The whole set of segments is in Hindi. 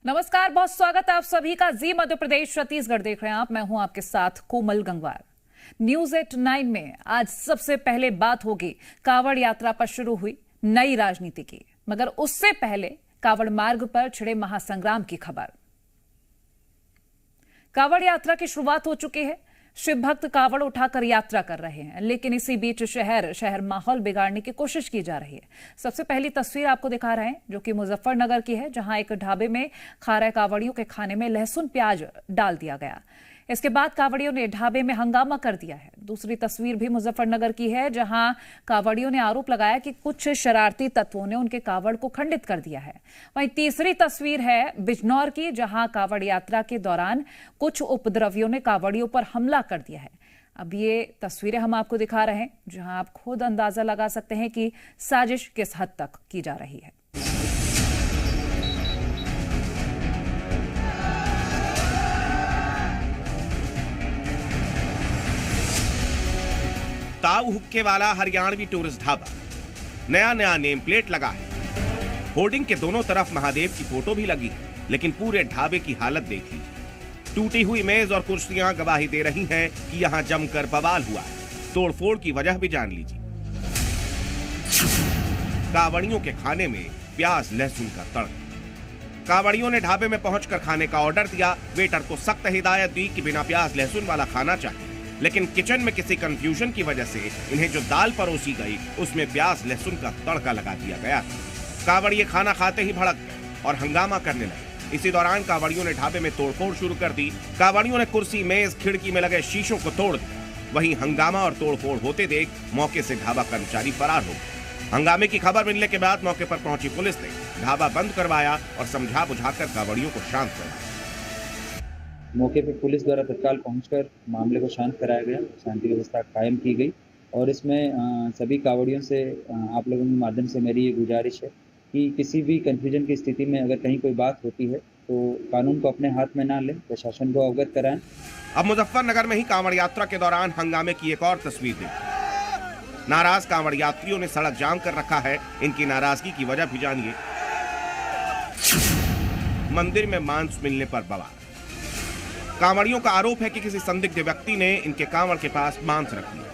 नमस्कार, बहुत स्वागत है आप सभी का। जी मध्य प्रदेश छत्तीसगढ़ देख रहे हैं आप। मैं हूं आपके साथ कोमल गंगवार। न्यूज एट 9 में आज सबसे पहले बात होगी कांवड़ यात्रा पर शुरू हुई नई राजनीति की, मगर उससे पहले कांवड़ मार्ग पर छिड़े महासंग्राम की खबर। कांवड़ यात्रा की शुरुआत हो चुकी है। शिव भक्त कांवड़ उठाकर यात्रा कर रहे हैं, लेकिन इसी बीच शहर माहौल बिगाड़ने की कोशिश की जा रही है। सबसे पहली तस्वीर आपको दिखा रहे हैं जो कि मुजफ्फरनगर की है, जहां एक ढाबे में खा रहे कांवड़ियों के खाने में लहसुन प्याज डाल दिया गया। इसके बाद कांवड़ियों ने ढाबे में हंगामा कर दिया है। दूसरी तस्वीर भी मुजफ्फरनगर की है, जहां कांवड़ियों ने आरोप लगाया कि कुछ शरारती तत्वों ने उनके कांवड़ को खंडित कर दिया है। वहीं तीसरी तस्वीर है बिजनौर की, जहां कांवड़ यात्रा के दौरान कुछ उपद्रवियों ने कांवड़ियों पर हमला कर दिया है। अब ये तस्वीरें हम आपको दिखा रहे हैं, जहां आप खुद अंदाजा लगा सकते हैं कि साजिश किस हद तक की जा रही है। ताऊ हुक्के वाला हरियाणवी टूरिस्ट ढाबा, नया नेम प्लेट लगा है। होर्डिंग के दोनों तरफ महादेव की फोटो भी लगी है, लेकिन पूरे ढाबे की हालत देख लीजिए। टूटी हुई मेज और कुर्सियां गवाही दे रही हैं कि यहां जमकर बवाल हुआ है। तोड़फोड़ की वजह भी जान लीजिए। कांवड़ियों के खाने में प्याज लहसुन का तड़का। कांवड़ियों ने ढाबे में पहुंचकर खाने का ऑर्डर दिया। वेटर को सख्त हिदायत दी कि बिना प्याज लहसुन वाला खाना चाहिए, लेकिन किचन में किसी कंफ्यूजन की वजह से इन्हें जो दाल परोसी गई उसमें प्याज लहसुन का तड़का लगा दिया गया। कांवड़िए खाना खाते ही भड़क गए और हंगामा करने लगे। इसी दौरान कांवड़ियों ने ढाबे में तोड़फोड़ शुरू कर दी। कांवड़ियों ने कुर्सी मेज खिड़की में लगे शीशों को तोड़ दिया। वहीं हंगामा और तोड़फोड़ होते देख मौके से ढाबा कर्मचारी फरार हो गए। हंगामे की खबर मिलने के बाद मौके पर पहुंची पुलिस ने ढाबा बंद करवाया और समझा बुझाकर कांवड़ियों को शांत करवाया। मौके पर पुलिस द्वारा तत्काल पहुंचकर मामले को शांत कराया गया, शांति व्यवस्था कायम की गई। और इसमें सभी कांवड़ियों से आप लोगों के माध्यम से मेरी ये गुजारिश है कि किसी भी कन्फ्यूजन की स्थिति में अगर कहीं कोई बात होती है तो कानून को अपने हाथ में ना लें, प्रशासन को अवगत कराएं। अब मुजफ्फरनगर में ही कांवड़ यात्रा के दौरान हंगामे की एक और तस्वीर देखी। नाराज कांवड़ यात्रियों ने सड़क जाम कर रखा है। इनकी नाराजगी की वजह भी जानिए। मंदिर में मांस मिलने पर बवाल। कांवड़ियों का आरोप है कि किसी संदिग्ध व्यक्ति ने इनके कांवड़ के पास मांस रख लिया।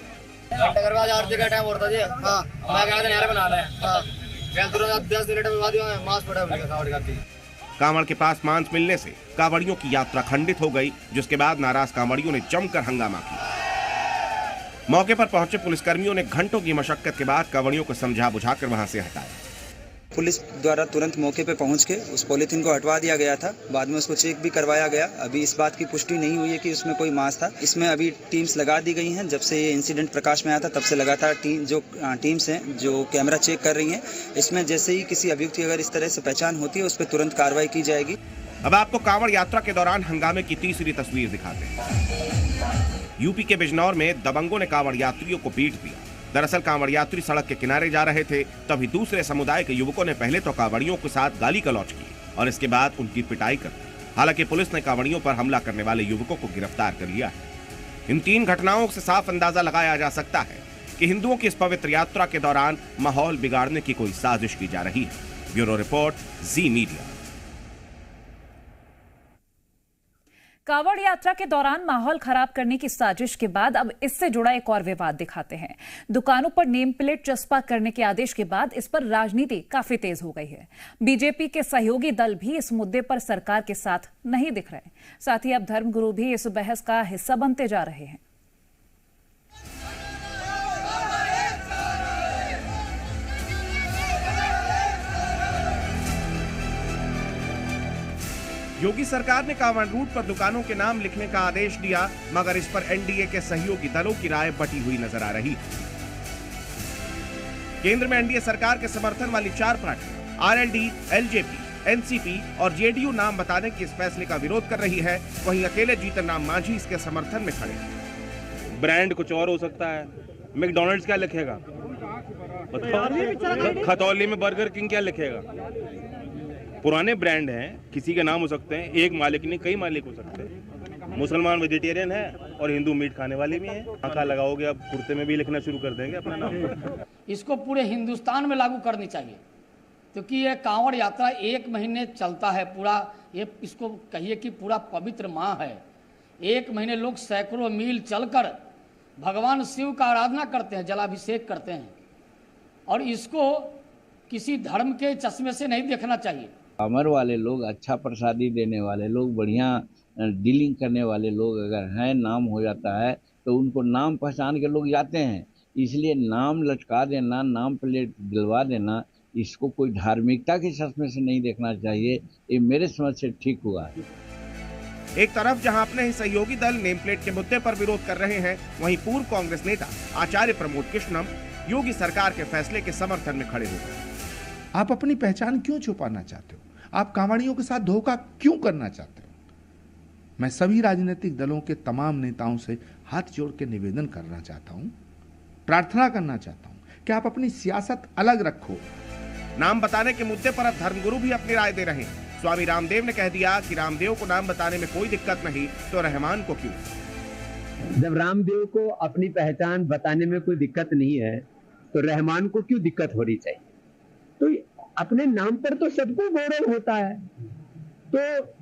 कांवड़ के पास मांस मिलने से कांवड़ियों की यात्रा खंडित हो गई, जिसके बाद नाराज कांवड़ियों ने जमकर हंगामा किया। मौके पर पहुंचे पुलिसकर्मियों ने घंटों की मशक्कत के बाद कांवड़ियों को समझा बुझाकर वहां से हटाया। पुलिस द्वारा तुरंत मौके पे पहुंच के उस पॉलीथीन को हटवा दिया गया था। बाद में उसको चेक भी करवाया गया। अभी इस बात की पुष्टि नहीं हुई है कि उसमें कोई मांस था। इसमें अभी टीम्स लगा दी गई हैं। जब से ये इंसिडेंट प्रकाश में आया था तब से लगातार टीम्स हैं जो कैमरा चेक कर रही हैं। इसमें जैसे ही किसी अभियुक्त की अगर इस तरह से पहचान होती है उस पर तुरंत कार्रवाई की जाएगी। अब आपको कांवड़ यात्रा के दौरान हंगामे की तीसरी तस्वीर दिखाते हैं। यूपी के बिजनौर में दबंगों ने कांवड़ यात्रियों को पीट दिया। दरअसल कांवड़ यात्री सड़क के किनारे जा रहे थे, तभी दूसरे समुदाय के युवकों ने पहले तो कांवड़ियों के साथ गाली गलौज की और इसके बाद उनकी पिटाई कर दी। हालांकि पुलिस ने कांवड़ियों पर हमला करने वाले युवकों को गिरफ्तार कर लिया है। इन तीन घटनाओं से साफ अंदाजा लगाया जा सकता है कि हिंदुओं की इस पवित्र यात्रा के दौरान माहौल बिगाड़ने की कोई साजिश की जा रही है। ब्यूरो रिपोर्ट, जी मीडिया। कांवड़ यात्रा के दौरान माहौल खराब करने की साजिश के बाद अब इससे जुड़ा एक और विवाद दिखाते हैं। दुकानों पर नेम प्लेट चस्पा करने के आदेश के बाद इस पर राजनीति काफी तेज हो गई है। बीजेपी के सहयोगी दल भी इस मुद्दे पर सरकार के साथ नहीं दिख रहे। साथ ही अब धर्मगुरु भी इस बहस का हिस्सा बनते जा रहे हैं। योगी सरकार ने कांवड़ रूट पर दुकानों के नाम लिखने का आदेश दिया, मगर इस पर एनडीए के सहयोगी दलों की राय बटी हुई नजर आ रही है। केंद्र में एनडीए सरकार के समर्थन वाली 4 पार्टी आरएलडी, एलजेपी, एनसीपी और जेडीयू नाम बताने के इस फैसले का विरोध कर रही है। वहीं अकेले जीतन राम मांझी इसके समर्थन में खड़े हैं। ब्रांड कुछ और हो सकता है। मैकडॉनल्ड्स क्या लिखेगा? खतौली में बर्गर किंग क्या लिखेगा? पुराने ब्रांड हैं, किसी के नाम हो सकते हैं। एक मालिक नहीं, कई मालिक हो सकते हैं। मुसलमान वेजिटेरियन है और हिंदू मीट खाने वाले भी हैं। आंखा लगाओगे, अब कुर्ते में भी लिखना शुरू कर देंगे अपना नाम। इसको पूरे हिंदुस्तान में लागू करनी चाहिए, क्योंकि ये कांवड़ यात्रा 1 महीने चलता है। पूरा ये इसको कहिए कि पूरा पवित्र माह है। 1 महीने लोग सैकड़ों मील चलकर भगवान शिव का आराधना करते हैं, जलाभिषेक करते हैं, और इसको किसी धर्म के चश्मे से नहीं देखना चाहिए। अमर वाले लोग, अच्छा प्रसादी देने वाले लोग, बढ़िया डीलिंग करने वाले लोग अगर हैं, नाम हो जाता है तो उनको नाम पहचान के लोग जाते हैं। इसलिए नाम लटका देना, नाम प्लेट दिलवा देना, इसको कोई धार्मिकता के चश्मे से नहीं देखना चाहिए। ये मेरे समझ से ठीक हुआ है। एक तरफ जहां अपने ही सहयोगी दल नेम प्लेट के मुद्दे पर विरोध कर रहे हैं, वहीं पूर्व कांग्रेस नेता आचार्य प्रमोद कृष्णम योगी सरकार के फैसले के समर्थन में खड़े हो गए। आप अपनी पहचान क्यों छुपाना चाहते हो? आप कांवड़ियों के साथ धोखा क्यों करना चाहते हो? मैं सभी राजनीतिक दलों के तमाम नेताओं से हाथ जोड़ के निवेदन करना चाहता हूं, प्रार्थना करना चाहता हूं कि आप अपनी सियासत अलग रखो। नाम बताने के मुद्दे पर अब धर्मगुरु भी अपनी राय दे रहे हैं। स्वामी रामदेव ने कह दिया कि रामदेव को नाम बताने में कोई दिक्कत नहीं, तो रहमान को क्यों? जब रामदेव को अपनी पहचान बताने में कोई दिक्कत नहीं है, तो रहमान को क्यों दिक्कत होनी चाहिए? तो अपने नाम पर तो सबको गौरव होता है, तो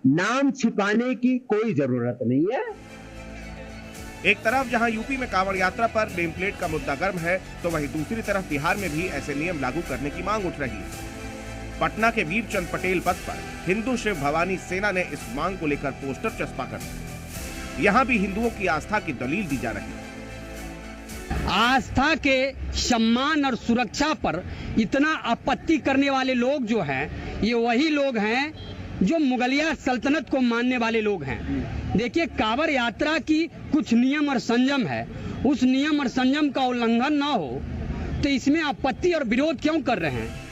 नाम छिपाने की कोई जरूरत नहीं है। एक तरफ जहां यूपी में कांवड़ यात्रा पर नेम प्लेट का मुद्दा गर्म है, तो वहीं दूसरी तरफ बिहार में भी ऐसे नियम लागू करने की मांग उठ रही है। पटना के वीरचंद पटेल पथ पर हिंदू शिव भवानी सेना ने इस मांग को लेकर पोस्टर चस्पा कर दिए। यहाँ भी हिंदुओं की आस्था की दलील दी जा रही है। आस्था के सम्मान और सुरक्षा पर इतना आपत्ति करने वाले लोग जो हैं, ये वही लोग हैं जो मुगलिया सल्तनत को मानने वाले लोग हैं। देखिए, कांवड़ यात्रा की कुछ नियम और संयम है, उस नियम और संयम का उल्लंघन ना हो तो इसमें आपत्ति और विरोध क्यों कर रहे हैं?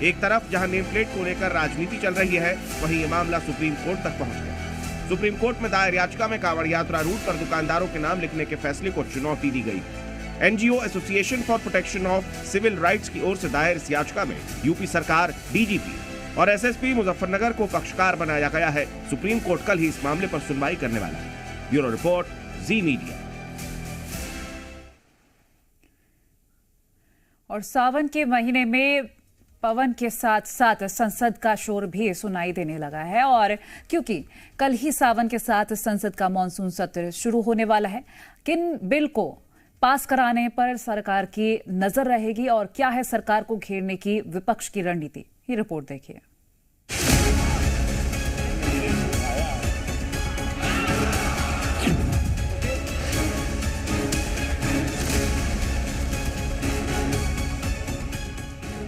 एक तरफ जहां नेम प्लेट को लेकर राजनीति चल रही है, वहीं ये मामला सुप्रीम कोर्ट तक पहुंच गया। सुप्रीम कोर्ट में दायर याचिका में कांवड़ यात्रा रूट पर दुकानदारों के नाम लिखने के फैसले को चुनौती दी गई। NGO Association for Protection of Civil Rights की ओर से दायर इस याचिका में यूपी सरकार, डीजीपी और एसएसपी मुजफ्फरनगर को पक्षकार बनाया गया है। सुप्रीम कोर्ट कल ही इस मामले पर सुनवाई करने वाला है। ब्यूरो रिपोर्ट, जी मीडिया। और सावन के महीने में पवन के साथ साथ संसद का शोर भी सुनाई देने लगा है, और क्योंकि कल ही सावन के साथ संसद का मॉनसून सत्र शुरू होने वाला है, किन बिल को पास कराने पर सरकार की नजर रहेगी और क्या है सरकार को घेरने की विपक्ष की रणनीति, ये रिपोर्ट देखिए।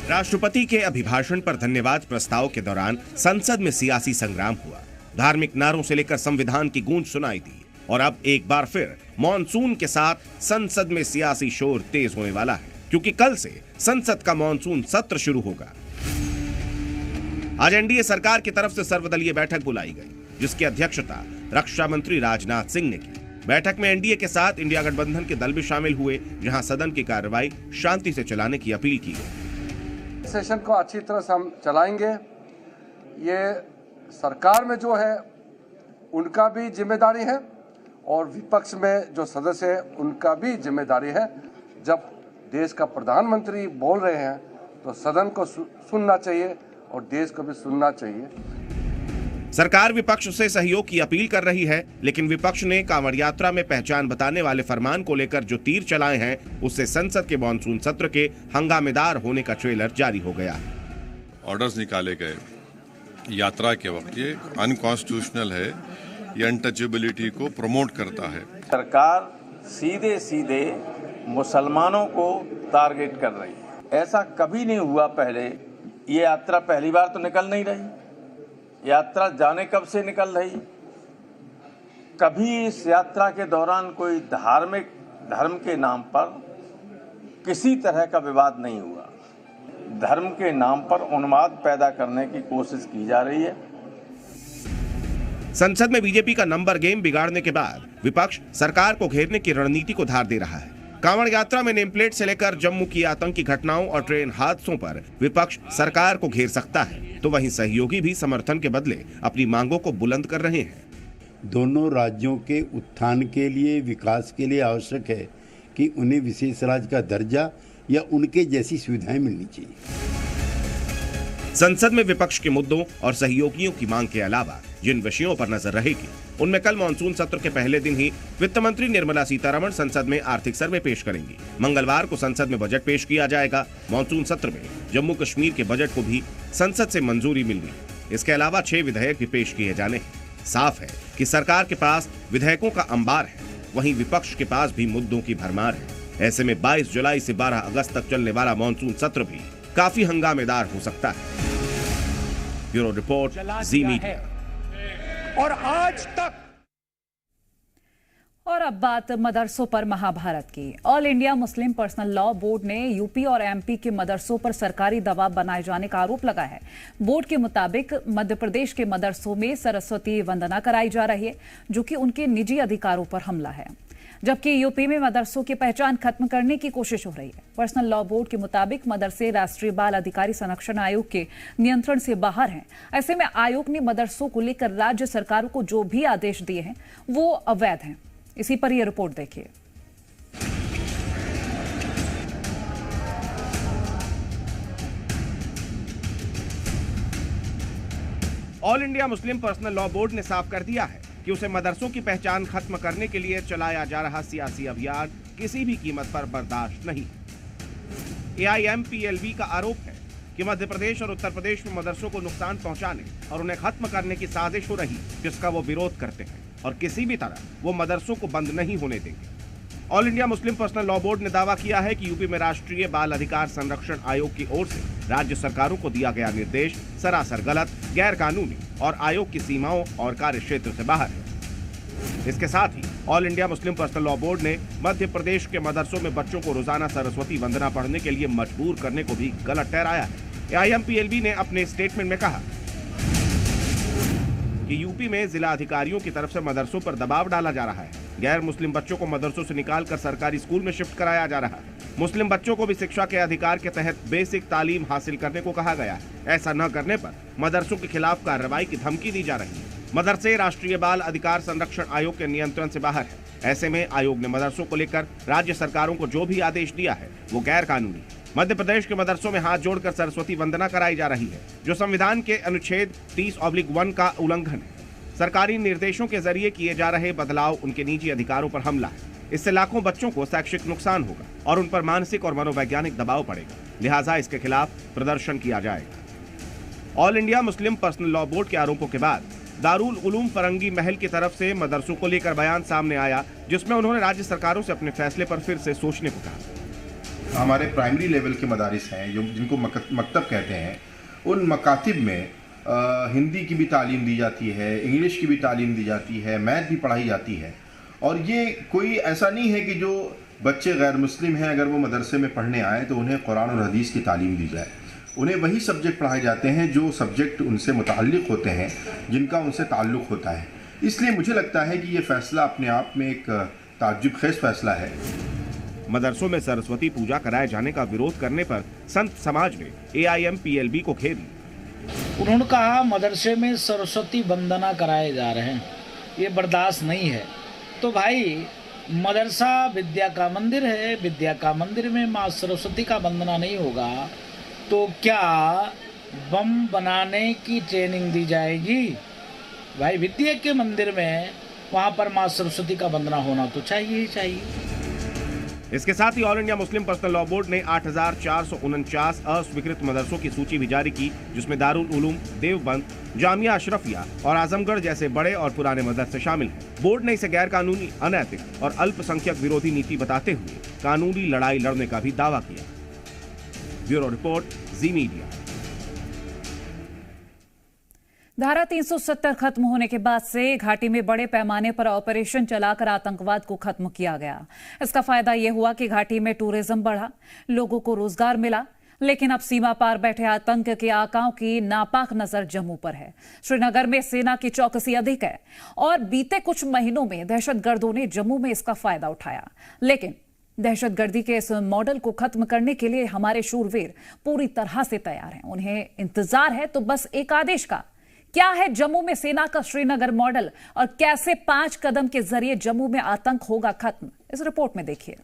राष्ट्रपति के अभिभाषण पर धन्यवाद प्रस्ताव के दौरान संसद में सियासी संग्राम हुआ। धार्मिक नारों से लेकर संविधान की गूंज सुनाई दी, और अब एक बार फिर मॉनसून के साथ संसद में सियासी शोर तेज होने वाला है, क्योंकि कल से संसद का मॉनसून सत्र शुरू होगा। आज एनडीए सरकार की तरफ से सर्वदलीय बैठक बुलाई गई, जिसकी अध्यक्षता रक्षा मंत्री राजनाथ सिंह ने की। बैठक में एनडीए के साथ इंडिया गठबंधन के दल भी शामिल हुए, जहां सदन की कार्रवाई शांति से चलाने की अपील की गई। सेशन को अच्छी तरह से हम चलाएंगे। ये सरकार में जो है उनका भी जिम्मेदारी है, और विपक्ष में जो सदस्य है उनका भी जिम्मेदारी है। जब देश का प्रधानमंत्री बोल रहे हैं तो सदन को सुनना चाहिए और देश को भी सुनना चाहिए। सरकार विपक्ष से सहयोग की अपील कर रही है, लेकिन विपक्ष ने कांवड़ यात्रा में पहचान बताने वाले फरमान को लेकर जो तीर चलाए हैं, उससे संसद के मॉनसून सत्र के हंगामेदार होने का ट्रेलर जारी हो गया। ऑर्डर्स निकाले गए यात्रा के वक्त, ये अनकॉन्स्टिट्यूशनल है, ये अनटचेबिलिटी को प्रमोट करता है। सरकार सीधे सीधे मुसलमानों को टारगेट कर रही है। ऐसा कभी नहीं हुआ पहले। ये यात्रा पहली बार तो निकल नहीं रही, यात्रा जाने कब से निकल रही। कभी इस यात्रा के दौरान कोई धार्मिक धर्म के नाम पर किसी तरह का विवाद नहीं हुआ। धर्म के नाम पर उन्माद पैदा करने की कोशिश की जा रही है। संसद में बीजेपी का नंबर गेम बिगाड़ने के बाद विपक्ष सरकार को घेरने की रणनीति को धार दे रहा है। कांवड़ यात्रा में नेम प्लेट से लेकर जम्मू की आतंकी घटनाओं और ट्रेन हादसों पर विपक्ष सरकार को घेर सकता है, तो वहीं सहयोगी भी समर्थन के बदले अपनी मांगों को बुलंद कर रहे हैं। दोनों राज्यों के उत्थान के लिए, विकास के लिए आवश्यक है कि उन्हें विशेष राज्य का दर्जा या उनके जैसी सुविधाएं मिलनी चाहिए। संसद में विपक्ष के मुद्दों और सहयोगियों की मांग के अलावा जिन विषयों पर नजर रहेगी उनमें कल मानसून सत्र के पहले दिन ही वित्त मंत्री निर्मला सीतारमण संसद में आर्थिक सर्वे पेश करेंगी। मंगलवार को संसद में बजट पेश किया जाएगा। मानसून सत्र में जम्मू कश्मीर के बजट को भी संसद से मंजूरी मिल गई। इसके अलावा 6 विधेयक भी पेश किए जाने हैं। साफ है कि सरकार के पास विधेयकों का अंबार है, वहीं विपक्ष के पास भी मुद्दों की भरमार है। ऐसे में 22 जुलाई से 12 अगस्त तक चलने वाला मानसून सत्र भी काफी हंगामेदार हो सकता है। ब्यूरो रिपोर्ट, जी मीडिया। और आज तक। और अब बात मदरसों पर महाभारत की। All India Muslim Personal Law Board ने यूपी और एमपी के मदरसों पर सरकारी दबाव बनाए जाने का आरोप लगाया है। बोर्ड के मुताबिक मध्य प्रदेश के मदरसों में सरस्वती वंदना कराई जा रही है, जो कि उनके निजी अधिकारों पर हमला है, जबकि यूपी में मदरसों की पहचान खत्म करने की कोशिश हो रही है। पर्सनल लॉ बोर्ड के मुताबिक मदरसे राष्ट्रीय बाल अधिकारी संरक्षण आयोग के नियंत्रण से बाहर हैं। ऐसे में आयोग ने मदरसों को लेकर राज्य सरकारों को जो भी आदेश दिए हैं वो अवैध हैं। इसी पर यह रिपोर्ट देखिए। All India Muslim Personal Law Board ने साफ कर दिया है कि उसे मदरसों की पहचान खत्म करने के लिए चलाया जा रहा सियासी अभियान किसी भी कीमत पर बर्दाश्त नहीं। AIMPLB का आरोप है कि मध्य प्रदेश और उत्तर प्रदेश में मदरसों को नुकसान पहुंचाने और उन्हें खत्म करने की साजिश हो रही, जिसका वो विरोध करते हैं और किसी भी तरह वो मदरसों को बंद नहीं होने देंगे। All India Muslim Personal Law Board ने दावा किया है कि यूपी में राष्ट्रीय बाल अधिकार संरक्षण आयोग की ओर से राज्य सरकारों को दिया गया निर्देश सरासर गलत, गैर कानूनी और आयोग की सीमाओं और कार्य क्षेत्र से बाहर है। इसके साथ ही All India Muslim Personal Law Board ने मध्य प्रदेश के मदरसों में बच्चों को रोजाना सरस्वती वंदना पढ़ने के लिए मजबूर करने को भी गलत ठहराया है। AIMPLB ने अपने स्टेटमेंट में कहा कि यूपी में जिला अधिकारियों की तरफ से मदरसों पर दबाव डाला जा रहा है। गैर मुस्लिम बच्चों को मदरसों से निकालकर सरकारी स्कूल में शिफ्ट कराया जा रहा है। मुस्लिम बच्चों को भी शिक्षा के अधिकार के तहत बेसिक तालीम हासिल करने को कहा गया है। ऐसा न करने पर मदरसों के खिलाफ कार्रवाई की धमकी दी जा रही है। मदरसे राष्ट्रीय बाल अधिकार संरक्षण आयोग के नियंत्रण से बाहर है। ऐसे में आयोग ने मदरसों को लेकर राज्य सरकारों को जो भी आदेश दिया है वो गैर कानूनी। मध्य प्रदेश के मदरसों में हाथ जोड़कर सरस्वती वंदना कराई जा रही है, जो संविधान के अनुच्छेद 30/1 का उल्लंघन है। सरकारी निर्देशों के जरिए किए जा रहे बदलाव उनके निजी अधिकारों पर हमला है। इससे लाखों बच्चों को शैक्षिक नुकसान होगा और उन पर मानसिक और मनोवैज्ञानिक दबाव पड़ेगा। लिहाजा इसके खिलाफ प्रदर्शन किया जाएगा। All India Muslim Personal Law board के आरोपों के बाद दारुल उलूम फरंगी महल की तरफ से मदरसों को लेकर बयान सामने आया, जिसमें उन्होंने राज्य सरकारों से अपने फैसले पर फिर से सोचने को कहा। हमारे प्राइमरी लेवल के मदारिस हैं जिनको मकतब कहते हैं, उन मकातिब में हिंदी की भी तालीम दी जाती है, इंग्लिश की भी तालीम दी जाती है, मैथ भी पढ़ाई जाती है। और ये कोई ऐसा नहीं है कि जो बच्चे गैर मुस्लिम हैं अगर वो मदरसे में पढ़ने आए तो उन्हें कुरान और हदीस की तालीम दी जाए। उन्हें वही सब्जेक्ट पढ़ाए जाते हैं जो सब्जेक्ट उनसे मुताल्लिक़ होते हैं, जिनका उनसे ताल्लुक़ होता है। इसलिए मुझे लगता है कि ये फ़ैसला अपने आप में एक ताज्जुब खेज़ फ़ैसला है। मदरसों में सरस्वती पूजा कराए जाने का विरोध करने पर संत समाज ने AIMPLB को घेर। उन्होंने कहा मदरसे में सरस्वती वंदना कराए जा रहे हैं, ये बर्दाश्त नहीं है। तो भाई मदरसा विद्या का मंदिर है, विद्या का मंदिर में माँ सरस्वती का वंदना नहीं होगा तो क्या बम बनाने की ट्रेनिंग दी जाएगी? भाई विद्या के मंदिर में वहाँ पर माँ सरस्वती का वंदना होना तो चाहिए ही चाहिए। इसके साथ ही All India Muslim Personal Law Board ने 8,449 अस्वीकृत मदरसों की सूची भी जारी की, जिसमें दारुल उलूम, देवबंद, जामिया अशरफिया और आजमगढ़ जैसे बड़े और पुराने मदरसे शामिल हैं। बोर्ड ने इसे गैर कानूनी, अनैतिक और अल्पसंख्यक विरोधी नीति बताते हुए कानूनी लड़ाई लड़ने का भी दावा किया। ब्यूरो रिपोर्ट, जी मीडिया। धारा 370 खत्म होने के बाद से घाटी में बड़े पैमाने पर ऑपरेशन चलाकर आतंकवाद को खत्म किया गया। इसका फायदा यह हुआ कि घाटी में टूरिज्म बढ़ा, लोगों को रोजगार मिला। लेकिन अब सीमा पार बैठे आतंक के आकाओं की नापाक नजर जम्मू पर है। श्रीनगर में सेना की चौकसी अधिक है और बीते कुछ महीनों में दहशतगर्दों ने जम्मू में इसका फायदा उठाया। लेकिन दहशतगर्दी के इस मॉडल को खत्म करने के लिए हमारे शूरवीर पूरी तरह से तैयार हैं। उन्हें इंतजार है तो बस एक आदेश का। क्या है जम्मू में सेना का श्रीनगर मॉडल और कैसे 5 कदम के जरिए जम्मू में आतंक होगा खत्म, इस रिपोर्ट में देखिए।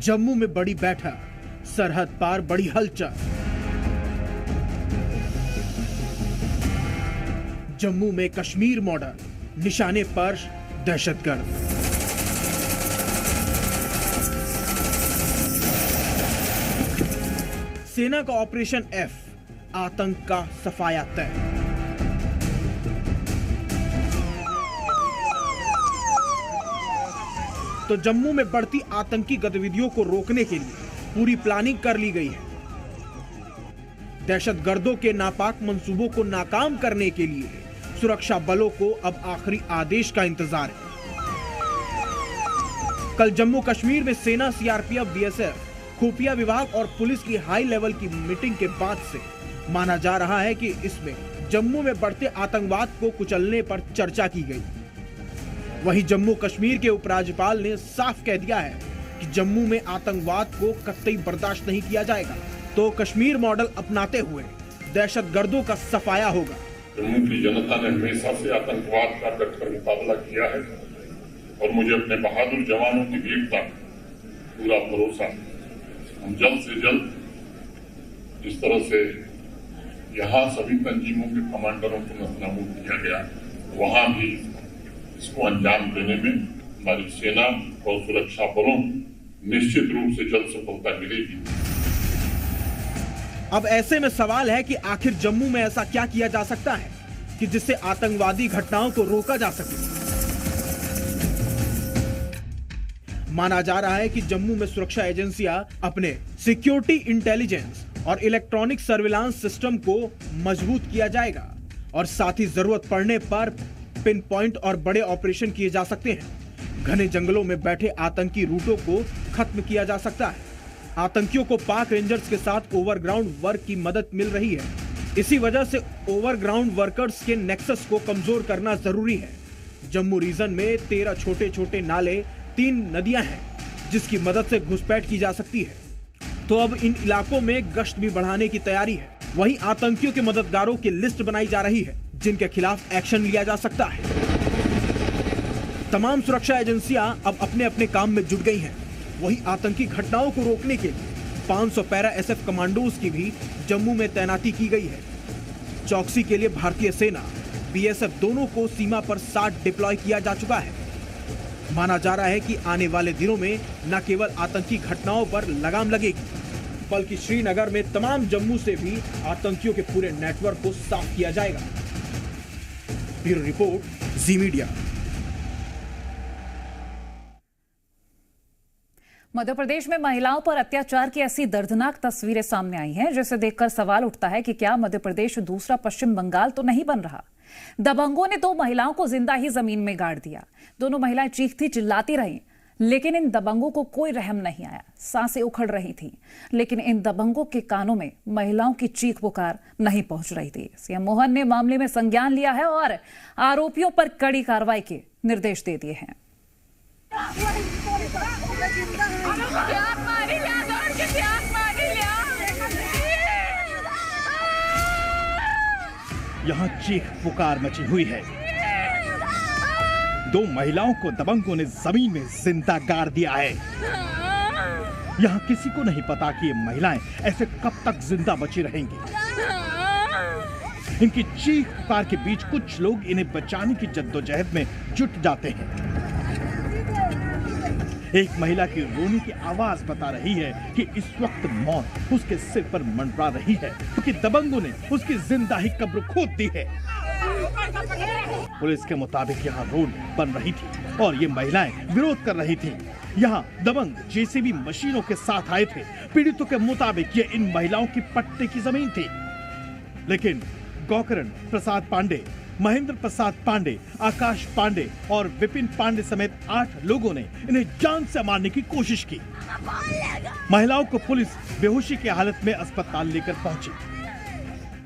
जम्मू में बड़ी बैठक, सरहद पार बड़ी हलचल। जम्मू में कश्मीर मॉडल, निशाने पर दहशतगर्द। सेना का ऑपरेशन एफ, आतंक का सफाया तय। तो जम्मू में बढ़ती आतंकी गतिविधियों को रोकने के लिए पूरी प्लानिंग कर ली गई है। दहशतगर्दों के नापाक मंसूबों को नाकाम करने के लिए सुरक्षा बलों को अब आखिरी आदेश का इंतजार है। कल जम्मू कश्मीर में सेना, सीआरपीएफ, बीएसएफ, खुफिया विभाग और पुलिस की हाई लेवल की मीटिंग के बाद से माना जा रहा है कि इसमें जम्मू में बढ़ते आतंकवाद को कुचलने पर चर्चा की गई। वहीं जम्मू कश्मीर के उपराज्यपाल ने साफ कह दिया है कि जम्मू में आतंकवाद को कतई बर्दाश्त नहीं किया जाएगा, तो कश्मीर मॉडल अपनाते हुए दहशतगर्दों का सफाया होगा। जम्मू की जनता ने हमेशा से आतंकवाद का डटकर मुकाबला किया है और मुझे अपने बहादुर जवानों की वीरता पूरा भरोसा है। हम जल्द से जल्द जिस तरह से यहाँ सभी तंजीमों के कमांडरों को नस्तानाबूद किया गया, वहाँ भी इसको अंजाम देने में हमारी सेना और सुरक्षा बलों निश्चित रूप से जल्द सफलता मिलेगी। अब ऐसे में सवाल है कि आखिर जम्मू में ऐसा क्या किया जा सकता है कि जिससे आतंकवादी घटनाओं को रोका जा सके। माना जा रहा है कि जम्मू में सुरक्षा एजेंसियां अपने सिक्योरिटी, इंटेलिजेंस और इलेक्ट्रॉनिक सर्विलांस सिस्टम को मजबूत किया जाएगा और साथ ही जरूरत पड़ने पर पिन पॉइंट और बड़े ऑपरेशन किए जा सकते हैं। घने जंगलों में बैठे आतंकी रूटों को खत्म किया जा सकता है। आतंकियों को पाक रेंजर्स के साथ ओवरग्राउंड वर्क की मदद मिल रही है। इसी वजह से ओवरग्राउंड वर्कर्स के नेक्सस को कमजोर करना जरूरी है। जम्मू रीजन में 13 छोटे छोटे नाले, 3 नदियां हैं जिसकी मदद से घुसपैठ की जा सकती है। तो अब इन इलाकों में गश्त भी बढ़ाने की तैयारी है। वहीं आतंकियों के मददगारों की लिस्ट बनाई जा रही है जिनके खिलाफ एक्शन लिया जा सकता है। तमाम सुरक्षा एजेंसियां अब अपने अपने काम में जुट गई हैं। वहीं आतंकी घटनाओं को रोकने के लिए 500 पैरा एसएफ कमांडोज की भी जम्मू में तैनाती की गई है। चौकसी के लिए भारतीय सेना, बीएसएफ दोनों को सीमा पर साथ डिप्लॉय किया जा चुका है। माना जा रहा है कि आने वाले दिनों में न केवल आतंकी घटनाओं पर लगाम लगेगी, बल्कि श्रीनगर में तमाम जम्मू से भी आतंकियों के पूरे नेटवर्क को साफ किया जाएगा। ब्यूरो रिपोर्ट, जी मीडिया। मध्य प्रदेश में महिलाओं पर अत्याचार की ऐसी दर्दनाक तस्वीरें सामने आई हैं जिसे देखकर सवाल उठता है कि क्या मध्य प्रदेश दूसरा पश्चिम बंगाल तो नहीं बन रहा। दबंगों ने 2 महिलाओं को जिंदा ही जमीन में गाड़ दिया। दोनों महिलाएं चीखती चिल्लाती रहीं, लेकिन इन दबंगों को कोई रहम नहीं आया। सांसें उखड़ रही थीं, लेकिन इन दबंगों के कानों में महिलाओं की चीख पुकार नहीं पहुंच रही थी। सीएम मोहन ने मामले में संज्ञान लिया है और आरोपियों पर कड़ी कार्रवाई के निर्देश दे दिए हैं। यहाँ चीख पुकार मची हुई है। 2 महिलाओं को दबंगों ने जमीन में जिंदा गाड़ दिया है। यहाँ किसी को नहीं पता कि ये महिलाएं ऐसे कब तक जिंदा बची रहेंगी। इनकी चीख पुकार के बीच कुछ लोग इन्हें बचाने की जद्दोजहद में जुट जाते हैं। एक महिला की रोने की आवाज बता रही है कि इस वक्त मौत उसके सिर पर मंडरा रही है क्योंकि दबंगों ने उसकी जिंदा ही कब्र खोद दी है। पुलिस के मुताबिक यहाँ रोड बन रही थी और ये महिलाएं विरोध कर रही थीं। यहाँ दबंग जेसीबी मशीनों के साथ आए थे। पीड़ितों के मुताबिक ये इन महिलाओं की पट्टे की जमीन थी, लेकिन गौकरण प्रसाद पांडे, महेंद्र प्रसाद पांडे, आकाश पांडे और विपिन पांडे समेत 8 लोगों ने इन्हें जान से मारने की कोशिश की। महिलाओं को पुलिस बेहोशी की हालत में अस्पताल लेकर पहुंची।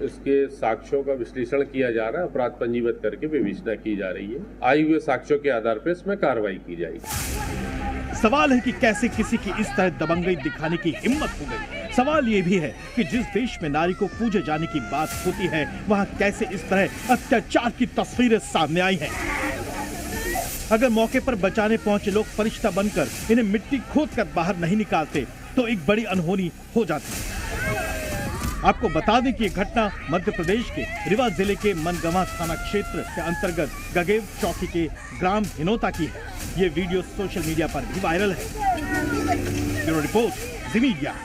इसके साक्ष्यों का विश्लेषण किया जा रहा है, अपराध पंजीबद्ध करके विवेचना की जा रही है। आए हुए साक्ष्यों के आधार पर इसमें कार्रवाई की जाएगी। सवाल है कि कैसे किसी की इस तरह दबंगई दिखाने की हिम्मत हो गई। सवाल ये भी है कि जिस देश में नारी को पूजे जाने की बात होती है, वहाँ कैसे इस तरह अत्याचार की तस्वीरें सामने आई हैं। अगर मौके पर बचाने पहुंचे लोग फरिश्ता बनकर इन्हें मिट्टी खोदकर बाहर नहीं निकालते तो एक बड़ी अनहोनी हो जाती। आपको बता दें कि ये घटना मध्य प्रदेश के रीवा जिले के मनगवा थाना क्षेत्र के अंतर्गत गगेव चौकी के ग्राम हिनोता की है। ये वीडियो सोशल मीडिया पर भी वायरल है। ब्यूरो रिपोर्ट, जी मीडिया।